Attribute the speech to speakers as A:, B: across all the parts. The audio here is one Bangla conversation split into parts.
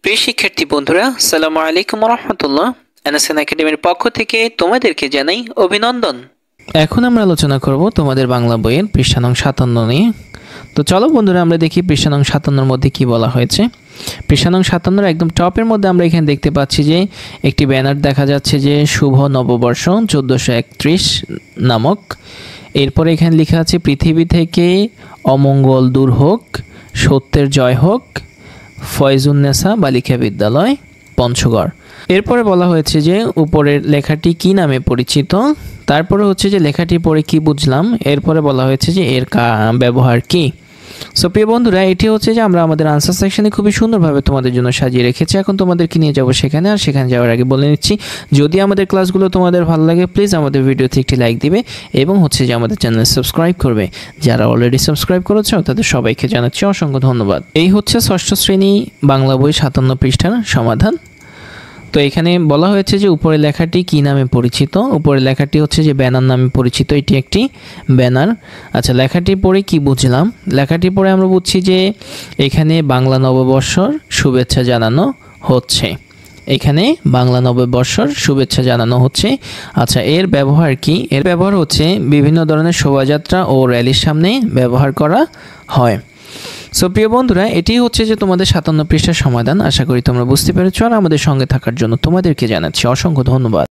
A: প্রিয় শিক্ষার্থী বন্ধুরা, আসসালামু আলাইকুম ওয়া রাহমাতুল্লাহ। এনএসএন একাডেমির পক্ষ থেকে তোমাদেরকে জানাই অভিনন্দন। এখন আমরা আলোচনা করব তোমাদের বাংলা বইয়ের পৃষ্ঠা নং 57 নিয়ে। তো চলো বন্ধুরা, আমরা দেখি পৃষ্ঠা নং 57 মধ্যে কি বলা হয়েছে। পৃষ্ঠা নং 57 একদম টপের মধ্যে আমরা এখানে দেখতে পাচ্ছি যে একটি ব্যানার দেখা যাচ্ছে যে শুভ নববর্ষ 1431 নামক। এরপরে এখানে লেখা আছে পৃথিবী থেকে অমঙ্গল দূর হোক, সত্যের জয় হোক, ফয়জুন্নেসা বালিকা বিদ্যালয় পঞ্চগড়। এরপরে বলা হয়েছে যে উপরের লেখাটি কি নামে পরিচিত, তারপরে হচ্ছে যে লেখাটি পড়ে কি বুঝলাম, এরপরে বলা হয়েছে যে এর ব্যবহার কি। সো প্রিয় বন্ধুরা, এটি হচ্ছে যে আমরা আমাদের আনসার সেকশনে খুবই সুন্দরভাবে তোমাদের জন্য সাজিয়ে রেখেছি। এখন তোমাদেরকে নিয়ে যাব সেখানে, আর সেখানে যাওয়ার আগে বলে নিচ্ছি, যদি আমাদের ক্লাসগুলো তোমাদের ভালো লাগে প্লিজ আমাদের ভিডিওতে একটি লাইক দিবে এবং হচ্ছে যে আমাদের চ্যানেল সাবস্ক্রাইব করবে। যারা অলরেডি সাবস্ক্রাইব করেছো তাদের সবাইকে জানাচ্ছি অসংখ্য ধন্যবাদ। এই হচ্ছে ষষ্ঠ শ্রেণী বাংলা বই 57 পৃষ্ঠার সমাধান। তো এখানে বলা হয়েছে যে উপরের লেখাটি কি নামে পরিচিত। উপরের লেখাটি হচ্ছে যে ব্যানার নামে পরিচিত, এটি একটি ব্যানার। আচ্ছা, লেখাটি পড়ে কি বুঝলাম? লেখাটি পড়ে আমরা বুঝছি যে এখানে বাংলা নববর্ষর শুভেচ্ছা জানানো হচ্ছে। এখানে বাংলা নববর্ষর শুভেচ্ছা জানানো হচ্ছে। আচ্ছা, এর ব্যবহার কি? এর ব্যবহার হচ্ছে বিভিন্ন ধরনের শোভাযাত্রা ও র্যালির সামনে ব্যবহার করা হয়। সো প্রিয় বন্ধুরা, এটি হচ্ছে যে তোমাদের 57 পৃষ্ঠার সমাধান। আশা করি তোমরা বুঝতে পেরেছো, আর আমাদের সঙ্গে থাকার জন্য তোমাদেরকে জানাচ্ছি অসংখ্য ধন্যবাদ।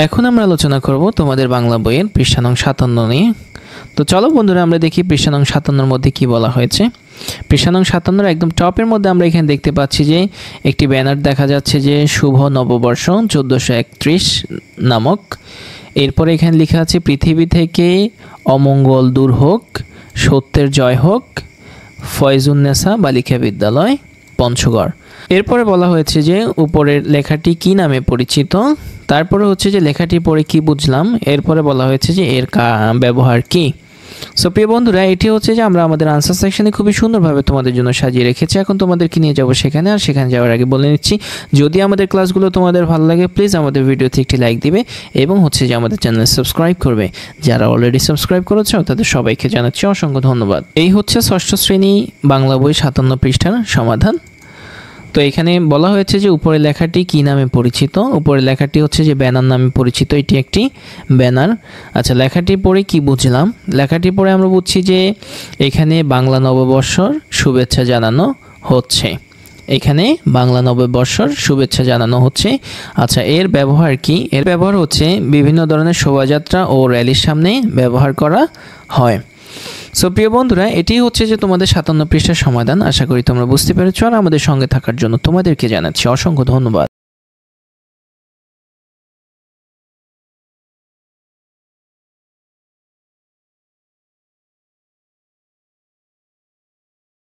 A: এখন আমরা আলোচনা করব তোমাদের বাংলা বইয়ের পৃষ্ঠা নং 57 নিয়ে। তো চলো বন্ধুরা, আমরা দেখি পৃষ্ঠা নং 57 মধ্যে কি বলা হয়েছে। পৃষ্ঠা নং 57 একদম টপের মধ্যে আমরা এখানে দেখতে পাচ্ছি যে একটি ব্যানার দেখা যাচ্ছে যে শুভ নববর্ষ 1431 নামক। এরপরে এখানে লেখা আছে পৃথিবী থেকে অমঙ্গল দূর হোক, সত্যের জয় হোক, ফয়জুন্নেসা বালিকা বিদ্যালয় পঞ্চগড়। এরপরে বলা হয়েছে যে উপরের লেখাটি কি নামে পরিচিত, তারপরে হচ্ছে যে লেখাটি পড়ে কি বুঝলাম, এরপরে বলা হয়েছে যে এর ব্যবহার কি। সো প্রিয় বন্ধুরা, এটি হচ্ছে যে আমরা আমাদের আনসার সেকশনে খুবই সুন্দরভাবে তোমাদের জন্য সাজিয়ে রেখেছি। এখন তোমাদেরকে নিয়ে যাব সেখানে, আর সেখানে যাওয়ার আগে বলে নিচ্ছি, যদি আমাদের ক্লাসগুলো তোমাদের ভালো লাগে প্লিজ আমাদের ভিডিওতে একটি লাইক দিবে এবং হচ্ছে যে আমাদের চ্যানেল সাবস্ক্রাইব করবে। যারা অলরেডি সাবস্ক্রাইব করেছো তাদের সবাইকে জানাচ্ছি অসংখ্য ধন্যবাদ। এই হচ্ছে ষষ্ঠ শ্রেণী বাংলা বই 57 পৃষ্ঠার সমাধান। তো এখানে বলা হয়েছে যে উপরের লেখাটি কি নামে পরিচিত। উপরের লেখাটি হচ্ছে যে ব্যানার নামে পরিচিত, এটি একটি ব্যানার। আচ্ছা, লেখাটি পড়ে কি বুঝলাম? লেখাটি পড়ে আমরা বুঝছি যে এখানে বাংলা নববর্ষর শুভেচ্ছা জানানো হচ্ছে। এখানে বাংলা নববর্ষর শুভেচ্ছা জানানো হচ্ছে। আচ্ছা, এর ব্যবহার কি? এর ব্যবহার হচ্ছে বিভিন্ন ধরনের শোভাযাত্রা ও র্যালির সামনে ব্যবহার করা হয়। সো প্রিয় বন্ধুরা, এটি হচ্ছে যে তোমাদের 57 পৃষ্ঠার সমাধান। আশা করি তোমরা বুঝতে পেরেছো, আর আমাদের সঙ্গে থাকার জন্য তোমাদেরকে জানাচ্ছি অসংখ্য ধন্যবাদ।